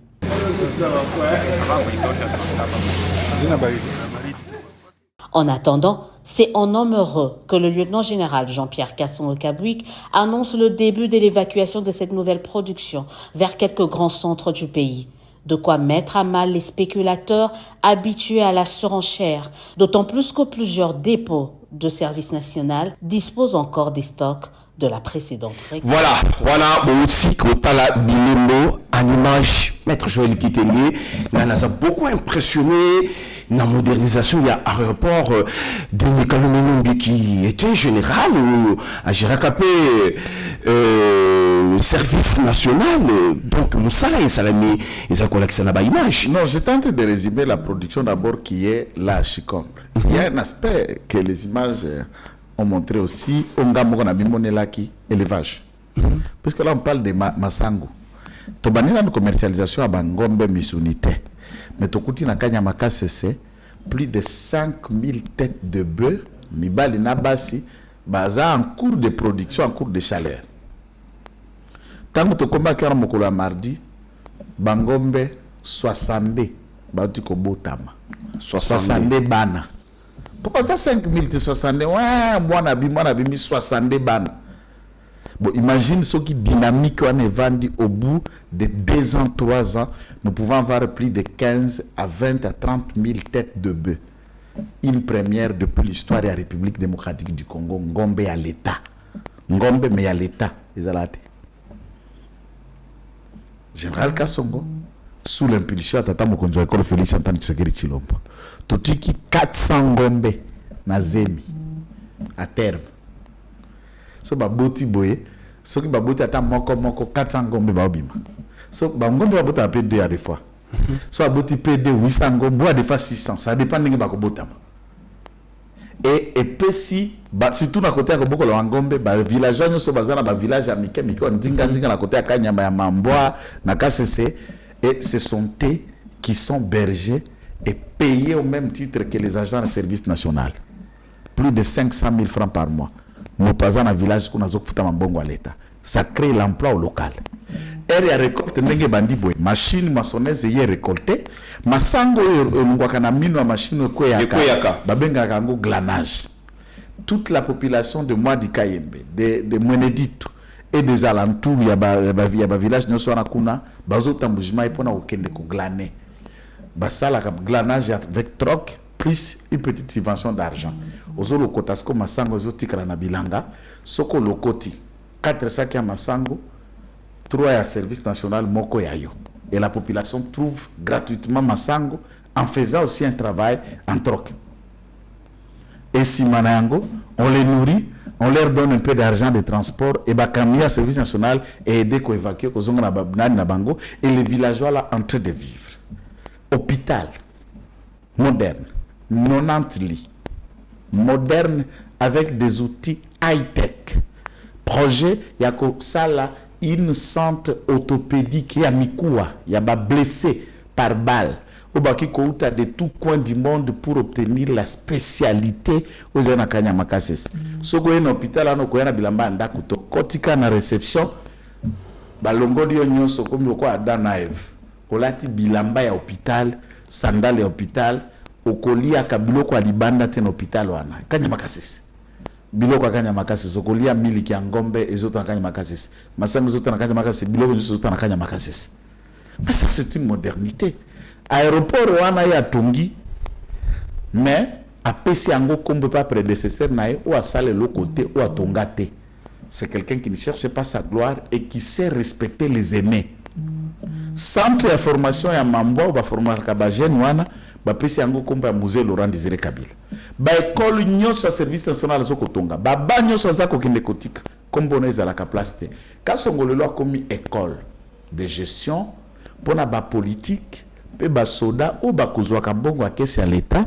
En attendant, c'est en homme heureux que le lieutenant-général Jean-Pierre Casson-Okabouik annonce le début de l'évacuation de cette nouvelle production vers quelques grands centres du pays. De quoi mettre à mal les spéculateurs habitués à la surenchère, d'autant plus que plusieurs dépôts de service national disposent encore des stocks de la précédente récolte. Voilà, aussi Kotala Bilembo, en image, Maître Joël Kitelier, là, nous a beaucoup impressionné. La modernisation, il y a un aéroport de Nikalomé qui était général à Girakapé, service national. Donc, Moussala et Salami, ils ont collecté la image. Non, je tente de résumer la production d'abord qui est la Chicombre. Il y a un aspect que les images ont montré aussi, élevage. Parce que là, on parle de Masango. Tobanina de commercialisation à Bangombe Misunité. Mais Tokuti na Kanyamaka c'est plus de 5000 têtes de bœufs, Mibali Nabasi, baza en cours de production, en cours de chaleur. Tant que Tokomba Kera Mokola mardi, Bangombe 60, Bautiko Botama. 60 bana. Pourquoi ça 5000 60? Ouais, moi n'abimi 60 bana. Bon, imagine ce qui dynamique on est vendu au bout de 2 ans, 3 ans. Nous pouvons avoir plus de 15 à 20 à 30 000 têtes de bœufs. Une première depuis l'histoire de la République démocratique du Congo. Ngombe à l'État. Ngombe, mais à l'État. Général Kassongo, sous l'impulsion de Tata Mokonjo École Félix Antoine Tshisekedi Tshilombo, Totiki 400 Ngombe na Zemi à terme. So baboti boye so ki baboti ata moko 400 ngombe baobima so ngombe babota à P2 à des fois so baboti P2 800 ngombe à des fois 600, ça dépend ndenge bakobotama et pesi ba surtout na côté ya koboko la ngombe ba villageois nyoso bazana ba village ya mike on ndinga na côté ya Kanyamba ya Mambwa na KCC, et ce sont eux qui sont bergers et payés au même titre que les agents de service national, plus de 500 000 francs par mois. Nous sommes un village qui a l'État. Ça crée l'emploi au local. Elle a récolté des machines maçonnaises et récolté. Masango na mino machine koyaka. Babenga kango glanage. Toute la population de Mwadi Kayembe, de Mwenedito et des alentours, il y a village nous sommes kuna, bazo tambujima ipona okende ko glaner. Basala glanage avec troc plus une petite subvention d'argent. Ozolo kotasko masango zotikala na bilanga, soko lokoti 4 sacs à masango, 3 à service national moko yayo. Et la population trouve gratuitement masango en faisant aussi un travail en troc. Et si manango, on les nourrit, on leur donne un peu d'argent de transport et bakamia service national et aider ko évacuer ko zonga na bango et les villageois là en train de vivre. Hôpital moderne, 90 lits, moderne avec des outils high-tech. Projet, il y a une centre orthopédique, il y a Mikoua, il y a blessé par balle. obaki kouta de tout coin du monde pour obtenir la spécialité aux na kanya makasese soko en hôpital ano ko yana bilamba ndako to kotika na réception balongoli yo nyonso komi ko adana eve olati bilamba ya hôpital sandale ya hôpital okolia kabiloko alibanda te na hôpital wana kanya makasese biloko kanya makasese okolia miliki ya ngombe ezoto na kanya makasese masango ezoto na kanya makasese biloko ezoto na kanya makasese. Mais ça c'est une modernité. Aéroport wana ya tongi mais apesi yango kombe pas prédécesseur nae ou à sale le côté ou à tongate. C'est quelqu'un qui ne cherche pas sa gloire et qui sait respecter les aînés. Centre de formation ya mambo ba formar ka ba jeune wana ba pesi yango kombe ya musée Laurent Désiré Kabila. Ba école nyonso service national zo kotonga. Ba ba nyonso za ko kende kotika. Kombo na ezala ka place te. Kasongolelo komi école de gestion pour la politique, pe ba soda ou ba kozwaka bongo akesi à l'État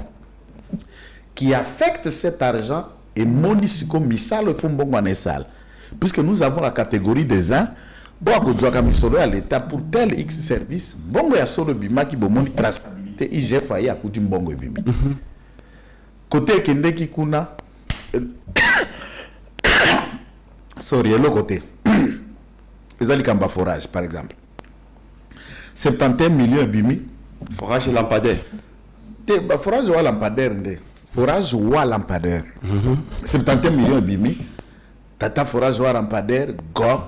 qui affecte cet argent et monisiko misalo fo bongo na sale. Puisque nous avons la catégorie des uns ou a kozwaka misolo à l'État pour tel X service, bongo ya solo bima ki bomoni traçabilité IGF ya kuti bongo ebimi. Côté kende ki kuna sorry, le côté. Ezali kamba forage par exemple. 71 millions bimi Forage lampadaire. Forage ou lampadaire nde. Forage ou lampadaire. 71 millions bimi. Tata forage ou lampadaire go.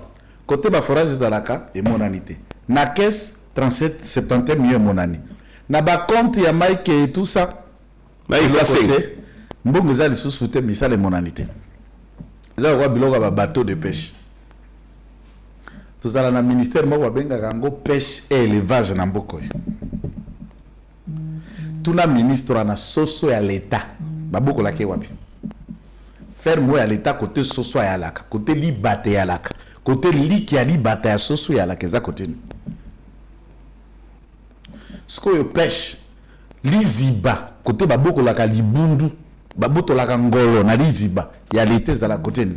Côté ba forage zalaka et monanité. Na caisse 37 71 millions monani. Na ba compte ya Mike et tout ça. Là il placé. Mbongo za lisusu fute misale monanité. Za wa biloko ba bateau de pêche. Tout ça, le ministère m'a benga pêche et élevage na mboko. Tout na ministre na soso ya l'État. Baboko la ke wapi. Ferme ya l'État côté soso ya laka, côté libate ya laka, côté li ki ya libate ya soso ya laka za côté. Sko yo pêche liziba côté baboko la ka libundu, baboto la ka ngolo na liziba ya l'été za la côté.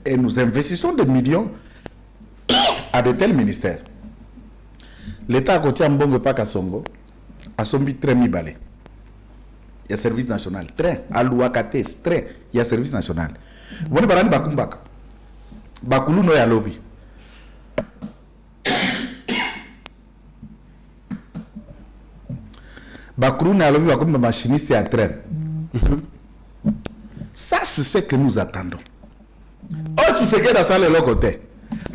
Et nous investissons des millions à de tels ministères. L'État a côté Mbongo pas Kasongo, a sombi très mi-balé. Il y a service national, très, à l'Ouakates, très, il y a service national. Vous voyez, Barani Bakumbaka, Bakulu no ya lobby. Bakulu no ya lobby, comme machiniste à train. Ça, c'est ce que nous attendons. Oh, tu sais que dans ça, le côté.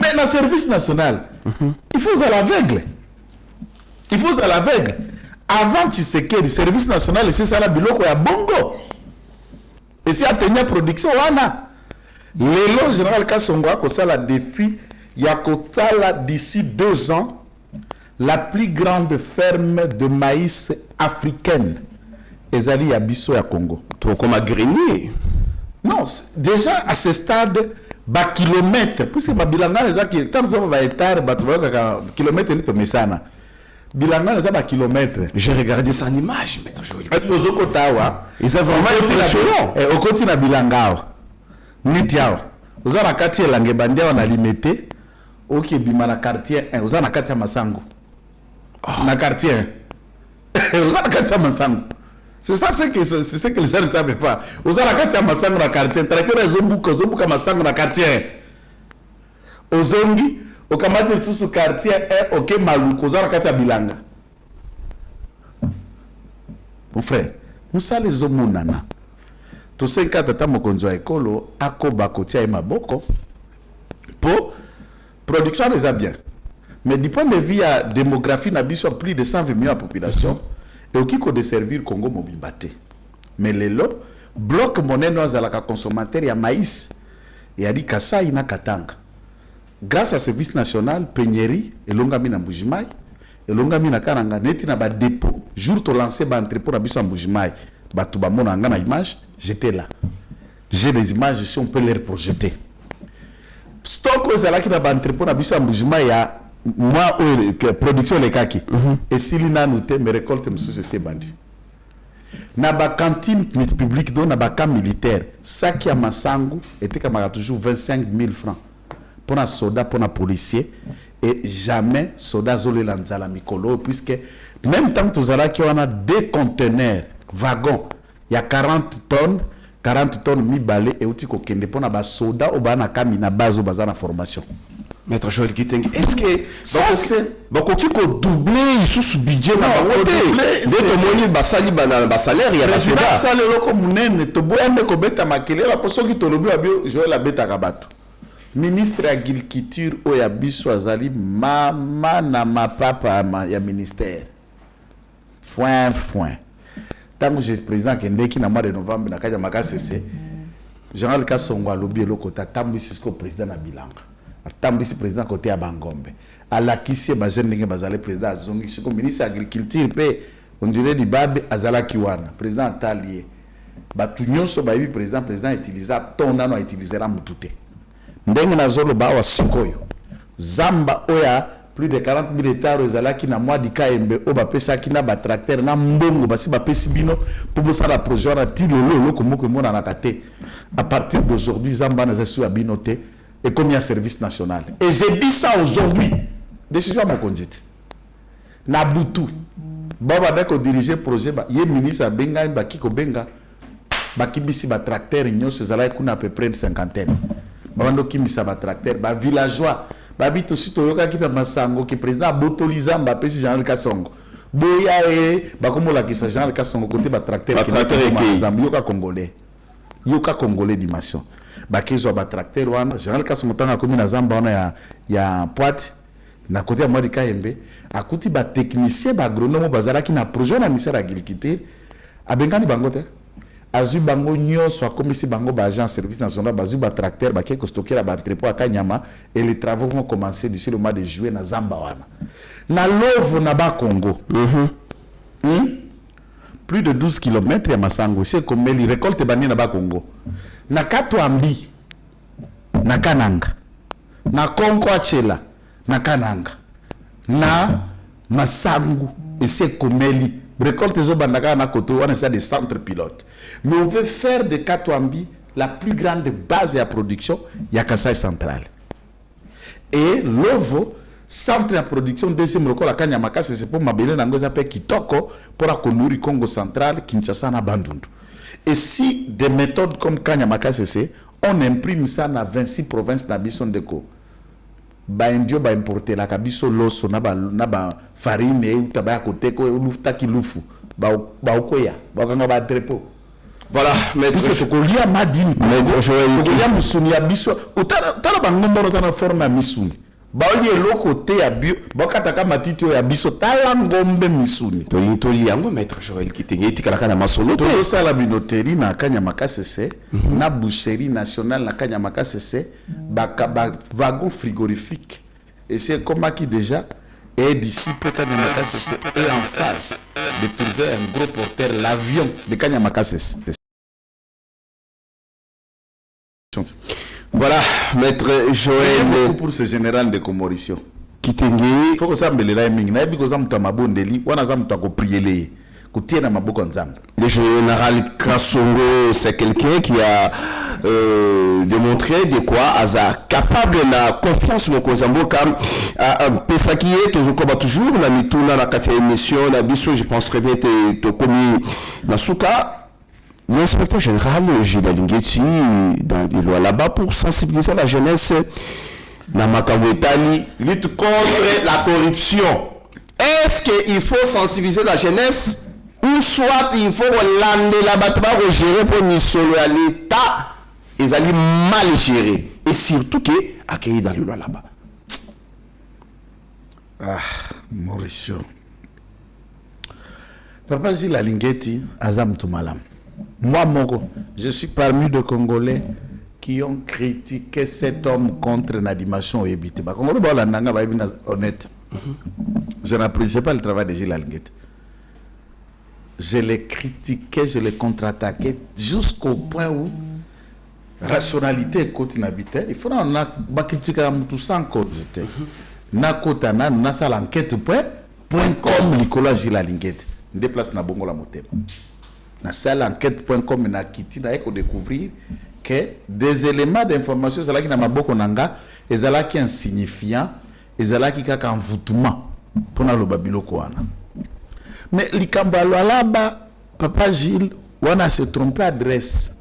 Mais dans le service national, il faut à l'aveugle. Il faut à l'aveugle. Avant, tu sais que le service national, c'est ça la biloko ya bongo. Et c'est à tenir production, wana. Le général Kassongo a ça la défi, il y a d'ici 2 ans, la plus grande ferme de maïs africaine. Ezali ya biso ya Congo. Toi, comme à grenier. Non, déjà à ce stade, ba kilomètre, puisque ma bilanga les qui tant nous va hectare, ba kilomètre ni to mesana. Bilanga les ba kilomètre. J'ai regardé ça en image, mais toujours. Ozoko tawa, ils ont vraiment été impressionnants. Et au côté na bilanga. Nitiao. Ozana quartier langue bandia on a limité. OK bima na quartier 1, ozana quartier Masango. Na quartier 1. Ozana quartier Masango. C'est ça ce que les gens ne savent pas. Aux Arakati Masango na quartier, tracteur Zombuka Masango na quartier. Aux Ongi, au Kamati sous quartier est OK Maluko, aux Arakati Bilanga. Mon frère, nous ça les omunana. Tous ces cas tata mokonzo ekolo akoba kotia maboko pour production des bien. Mais du point de vue à démographie na biso plus de 120 millions de population. Et au qui de servir Congo mobimbate. Mais les lots, bloc monnaie nous à la consommateur ya maïs et a dit kasa ina katanga. Grâce à service national, Peñeri et Longami na Mbujimai et Longami na Karanga neti na ba dépôt. Jour to lancer ba entrepôt na biso Mbujimai, ba to ba mona nga na image, j'étais là. J'ai des images si on peut les projeter. Stock aux ala ki na ba entrepôt na biso Mbujimai ya moi production les kaki et si lina noté me récolte monsieur c'est bandi na ba cantine publique donc na ba camp militaire ça qui a Masango était comme toujours 25 000 francs pour un soldat pour un policier et jamais soda zolela nzala mikolo puisque même tant que tozalaki wana deux conteneurs wagons il y a 40 tonnes mibale euti kokende pona ba soda o bana kami na base baza na formation. Maître Joël Kitenge, est-ce que ça c'est beaucoup qui doubler sous budget na bangote dès que moni basali bana salaire il y a pas soda ça le loko munene to boyande ko beta makelela po soki to lobi abio Joël abeta kabato ministre agriculture o ya biso azali mama na mapapa ya ministère foin tango je président kendeki na mois de novembre na kaja makasese General Kasongo alobi eloko tatambi sisko président na bilanga atambisi président côté ya Bangombe alakisi ba jeune ndenge bazale président azongi siko ministre agriculture pe on dirait di babe azala kiwana président atalié batu nyonso ba yebi président utiliser ton nano utiliser mutute ndenge na zolo ba wa sikoyo zamba oya plus de 40 000 hectares ezalaki na mois di Kaembe o bapesaki na ba tracteur na mbongo basi bapesi bino pour bosala projet na tilolo loko moko mona na kate à partir d'aujourd'hui zamba na zasu ya binote et comme il y a service national. Et j'ai dit ça aujourd'hui. Décision à mon conduite. Nabutu. Baba deko diriger projet ba ye ministre benga ba kiko benga ba kibisi ba tracteur nyo se zala kuna à peu près une cinquantaine. Baba ndo kimisa ba tracteur ba villageois ba bito sito yoka kita masango ki président botoliza Mbappé si General Kasongo. Boya ba komo la kisa General Kasongo côté ba tracteur ki na Zambie yoka congolais dimension. Bakizo ba tracteur wana General Kasongo tanga komi na zamba wana ya Poite na côté ya Madi Kaembe akuti ba technicien ba agronome bazalaki na projet na ministère agriculture abengani bango te azu bango nyonso akomisi bango ba agent service national bazu ba tracteur ba keko stocker ba entrepôt akanyama et les travaux vont commencer d'ici le mois de juillet na zamba wana na lovo na ba Congo plus de 12 km ya masango c'est comme les récolte bani na ba Congo na Katwambi na Kananga na Konko Achela na Kananga na Masangu et c'est Komeli récolte zo bandaka na koto on essaie des centres pilotes mais on veut faire de Katwambi la plus grande base de production ya Kasai central et Lovo centre de production deuxième lokola Kanyamaka c'est pour mabele na ngoza pe kitoko pour akonuri Congo central Kinshasa na Bandundu. Et si des méthodes comme Kanyamaka CC, on imprime ça dans 26 provinces d'Abisson Deko, ba indio ba importer la kabiso loso na ba farine ou tabaya côté ko lufta kilufu ba okoya ba kanga ba trepo. Voilà, mais parce que kolia madini mais Joël kolia musuni abiso tala ba ngombo na forme ya misuni. Baoli eloko te ya bio bakataka matiti ya biso tala ngombe misuni toli yango maître Joël Kitenge tikalaka na masolo to sala binoterie na Kanyamaka CC na boucherie nationale na Kanyamaka CC ba wagon frigorifique et c'est comme qui déjà et d'ici peu Kanyamaka CC est en phase de trouver un gros porteur l'avion de Kanyamaka CC. Voilà, maître Joël pour ce général de Comorition Kitenge. Il faut que ça me l'aille mingi na biko za mtu mabondeli wana za mtu akopriele kutie na maboko nzambe. Le général Kasongo c'est quelqu'un qui a démontré de quoi Aza capable na confiance au Kozambo comme pesaki tozokoba toujours na mituna na kati émission na biso je pense très bien te komi na suka. L'inspecteur général Gilles Lingeti dans les lois là-bas pour sensibiliser la jeunesse dans Makawetali, lutte contre la corruption. Est-ce qu'il faut sensibiliser la jeunesse ou soit il faut lander là-bas pour gérer pour misolo à l'État ils allaient mal gérer et surtout que accueillir dans les lois là-bas. Ah, Mauricio. Papa Gilles Lingeti azam tumalam. Moi, Mogo, je suis parmi de Congolais qui ont critiqué cet homme contre la dimension évitée. Honnête. Je n'appréciais pas le travail de Gilles Lingeti. Je l'ai critiqué, je l'ai contre-attaqué jusqu'au point où rationalité est côté n'habitait. Il faut critiquer tout sans cause. Na kota na sa l'enquête point.com Nicolas Gilles Lingeti. Déplace na bongo la motem. Na salle enquête.com na kiti na eko découvrir que des éléments d'information zalaki na maboko nanga ezalaki insignifiant ezalaki kaka envoûtement mpona loba biloko wana. Mais likambo ya Lualaba, Papa Gilles wana se tromper adresse.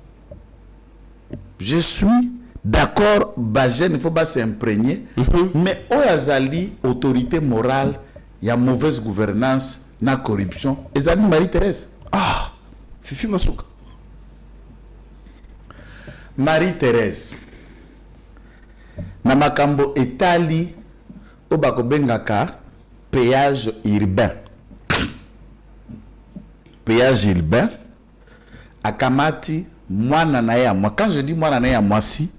Je suis d'accord, Bajen, il faut pas s'imprégner, mais Oyazali, autorité morale, il y a mauvaise gouvernance, na corruption, Ezali Marie-Thérèse. Ah, Fifi Masuka. Marie-Thérèse, na makambo etali, obako bengaka péage urbain. Péage urbain, akamati, mwana na ya moi. Quand je dis mwana na ya moi, si,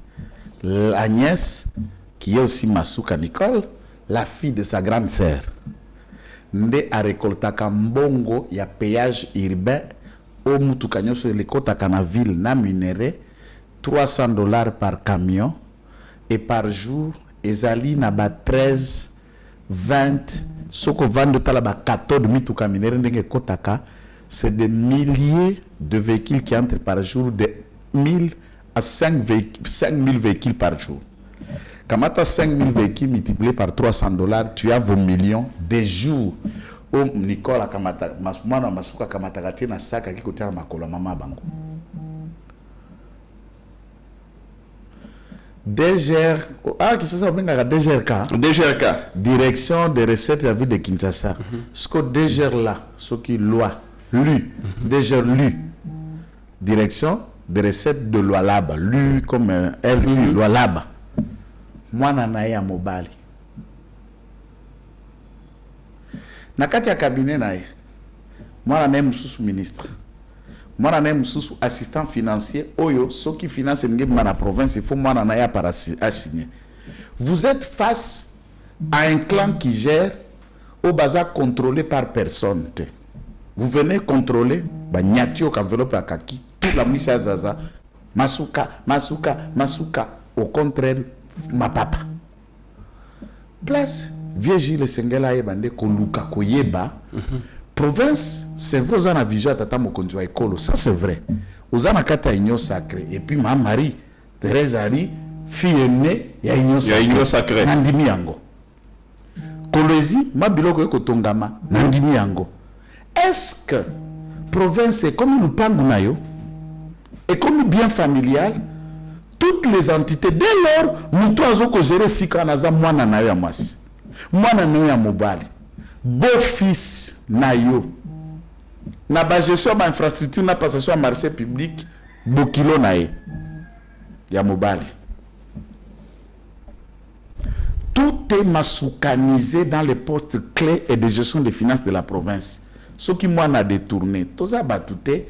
la nièce, qui est aussi Masuka Nicole, la fille de sa grande sœur, nde a récoltaka mbongo ya péage urbain au mutuka nyoso elekotaka na ville na minéré $300 par camion et par jour ezali na ba 13 20 soko vendre tala ba 14 mituka minéré ndenge kotaka, c'est des milliers de véhicules qui entrent par jour, de 1000 à 5000 véhicules par jour. Quand tu as 5000 véhicules multipliés par $300, tu as vos millions des jours. Où Nicolas Kamata, Masuka Masuka Kamata na saka qui côté makolo mama bango. DGR, qui ça benga DGRK. DGRK. Direction des recettes de la ville de Kinshasa. Ce que DGR là, ce qui loi, lu, DGR lu. Direction des recettes de Lualaba, lu comme LU, Lualaba. Mwana na ye ya mobali. Na kati ya cabinet na ye, mwana na ye mususu ministre. Mwana na ye mususu assistant financier. Oyo, ceux qui financent la province, il faut mwana na ye à signer. Vous êtes face à un clan qui gère au bazar contrôlé par personne. Vous venez contrôler, Nyatio enveloppe à Kaki, toute la mission Zaza, Masuka, Masuka, Masuka. Au contraire, ma papa. Place, vieux Gilles Sengela Yebande, Koluka, Koyeba. Province, c'est vrai, vous avez vision à Tata Mokonjwa Ekolo, ça c'est vrai. Vous avez Kata Igno sacré. Et puis ma Marie, Thérèse Ari, fille aînée, il y a Igno sacré. Nandimi Yango. Kolezi, ma biloko Ekotongama, Nandimi Yango. Est-ce que province est comme le Pangunayo, est comme bien familial? Toutes les entités, dès lors, nous devons gérer si on a mwana na yo ya mwasi, mwana na yo ya mobali, beau-fils na yo, na ba gestion ba infrastructure na passation à marché public, bokilo na ye ya mobali. Tout est masoukanisé dans les postes clés et de gestion des finances de la province. Ce qui mwana détourné, tout ça batute,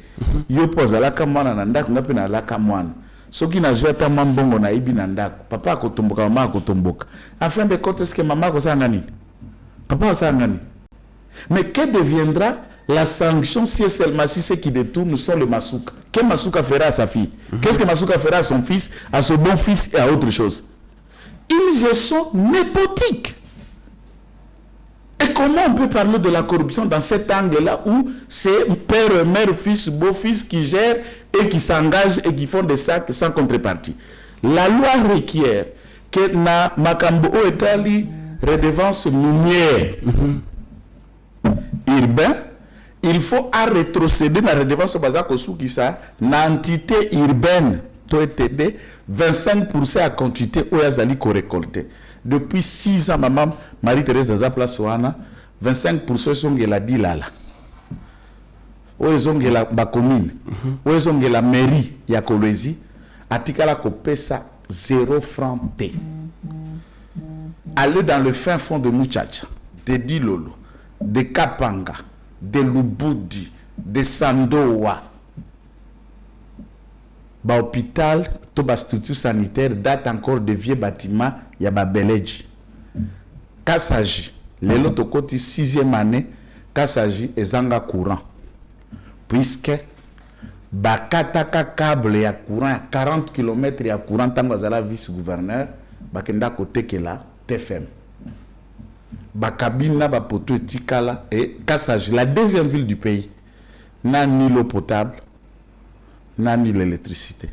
yo pose la kamwana na ndako ngapi na la kamwana. Ce qui n'a joué à Mambongo na ibi nandako, papa akotomboka, maman akotomboka. En fin de compte, est-ce que maman a ngani? Papa a ngani? Mais que deviendra la sanction si seulement si ceux qui détournent sont le Masuka? Qu'est-ce que Masuka fera à sa fille? Qu'est-ce que Masuka fera à son fils, à son bon fils et à autre chose? Une gestion népotique. Et comment on peut parler de la corruption dans cet angle-là où c'est père, mère, fils, beau-fils qui gèrent et qui s'engagent et qui font des sacs sans contrepartie? La loi requiert que na makambo etali redevance minière urbain, il faut à rétrocéder la redevance bazar kosuki ça na entité urbaine to etd 25% à quantité oyazali ko récolter. Depuis 6 ans, maman Marie-Thérèse Daza Place Oana, 25% sont la dilala. Ou ils ont la commune, ou ils ont la mairie, ya Kolwezi, atikala kopesa 0 franc T. Allez dans le fin fond de Muchacha, de Dilolo, de Kapanga, de Lubudi, de Sandowa. Ba hôpital, to ba structure sanitaire date encore de vieux bâtiments, ya ba Beleji. Kasaji, lelo tokoti 6e année, Kasaji ezanga courant. Puisque ba kataka câble ya courant à 40 km ya courant tango azala vice-gouverneur, ba kenda kote kela TFM. Ba kabina ba poto etikala et Kasaji, la deuxième ville du pays, n'a ni l'eau potable, n'a ni l'électricité.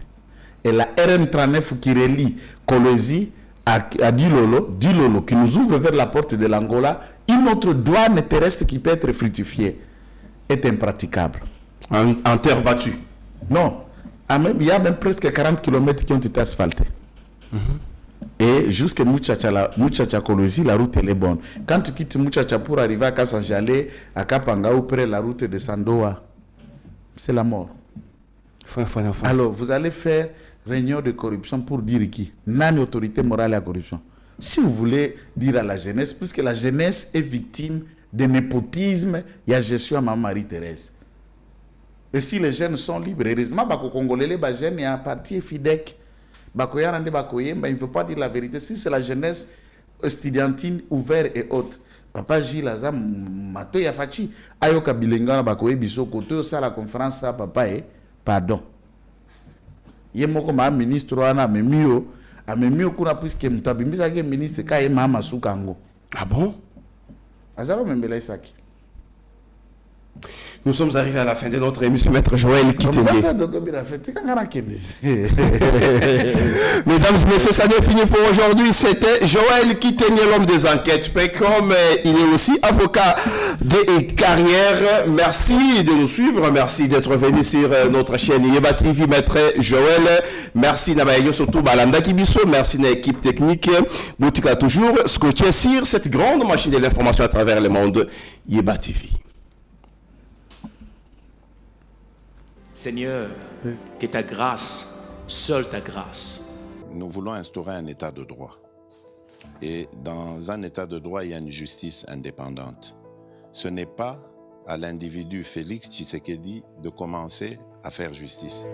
Et la RN39 qui relie Kolwezi à Dilolo, qui nous ouvre vers la porte de l'Angola, une autre douane terrestre qui peut être fructifiée, est impraticable. En terre battue. Non. Il y a même presque 40 km qui ont été asphaltés. Et jusqu'à Muchacha Kolosi, la route elle est bonne. Quand tu quittes Muchacha pour arriver à Kassanjalé, à Kapanga ou près la route de Sandoa, c'est la mort. Alors, vous allez faire réunion de corruption pour dire qui? Nani autorité morale à la corruption. Si vous voulez dire à la jeunesse, puisque la jeunesse est victime de népotisme, il y a gestion à Maman Marie-Thérèse. Et si les jeunes sont libres, heureusement, les Congolais, les jeunes, il y a un parti FIDEC. Il ne veut pas dire la vérité. Si c'est la jeunesse estudiantine ouverte et autres, Papa Gilles Azam, Mato Yafachi, Ayoka Bilengana Bakoye Bisoko, tout ça, la conférence, ça, papa, pardon. Il y a un ministre, a mieux qu'on a puisque Moutabimisa ministre, Kaye Mama Soukango. Ah bon? Azaro Membela Isaki. Nous sommes arrivés à la fin de notre émission, Maître Joël Kitenge. Mesdames et messieurs, ça n'est fini pour aujourd'hui. C'était Joël Kitenge, l'homme des enquêtes. Mais comme il est aussi avocat de carrière, merci de nous suivre. Merci d'être venu sur notre chaîne Yeba TV, Maître Joël. Merci Nabayo surtout Balanda Kibiso. Merci à l'équipe technique. Boutika toujours scotché sur cette grande machine de l'information à travers le monde, Yeba TV. Seigneur, que ta grâce, seule ta grâce. Nous voulons instaurer un état de droit. Et dans un état de droit, il y a une justice indépendante. Ce n'est pas à l'individu Félix Tshisekedi de commencer à faire justice.